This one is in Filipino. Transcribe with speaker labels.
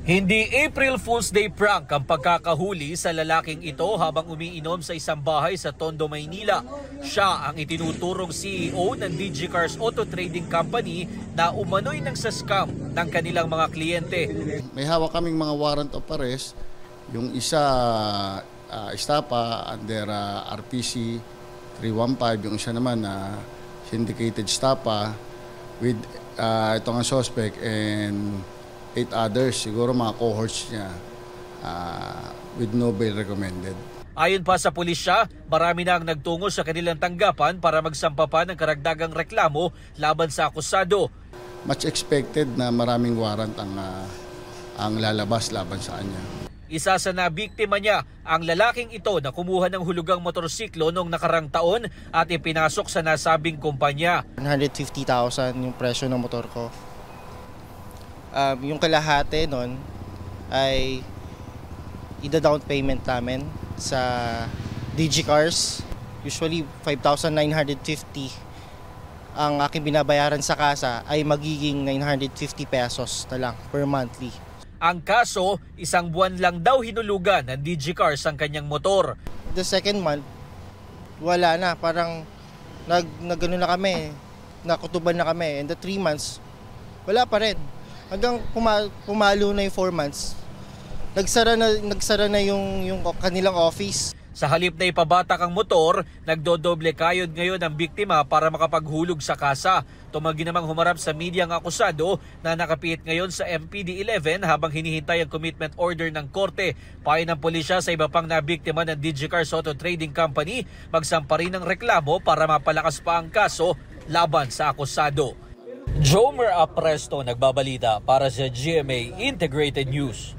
Speaker 1: Hindi April Fool's Day prank ang pagkakahuli sa lalaking ito habang umiinom sa isang bahay sa Tondo, Maynila. Siya ang itinuturong CEO ng DG Cars Auto Trading Company na umano'y nagsascam ng kanilang mga kliyente.
Speaker 2: May hawak kaming mga warrant of arrest. Yung isa estapa under RPC 315, yung isa naman syndicated estapa with itong ang suspect and 8 others, siguro mga cohorts niya with no bail recommended.
Speaker 1: Ayon pa sa pulisya, marami na ang nagtungo sa kanilang tanggapan para magsampa pa ng karagdagang reklamo laban sa akusado.
Speaker 2: Much expected na maraming warrant ang lalabas laban sa kanya.
Speaker 1: Isa sa nabiktima niya ang lalaking ito na kumuha ng hulugang motorsiklo noong nakarang taon at ipinasok sa nasabing kumpanya.
Speaker 3: 150,000 yung presyo ng motor ko. Yung kalahati nun ay ida-down payment namin sa DG Cars. Usually 5,950 ang aking binabayaran sa kasa ay magiging 950 pesos na lang per monthly.
Speaker 1: Ang kaso, isang buwan lang daw hinulugan ng DG Cars ang kanyang motor.
Speaker 3: The second month, wala na. Parang nagano na kami, nakutuban na kami. And the 3 months, wala pa rin. Hanggang pumalo na yung 4 months, nagsara na yung kanilang office.
Speaker 1: Sa halip na ipabatak ang motor, nagdodoble kayod ngayon ang biktima para makapaghulog sa kasa. Tumanggi namang humarap sa media ang akusado na nakapiit ngayon sa MPD 11 habang hinihintay ang commitment order ng korte. Payo ng pulisya sa iba pang nabiktima ng DG Cars Auto Trading Company, magsampa rin ng reklamo para mapalakas pa ang kaso laban sa akusado. Jomer Apresto nagbabalita para sa GMA Integrated News.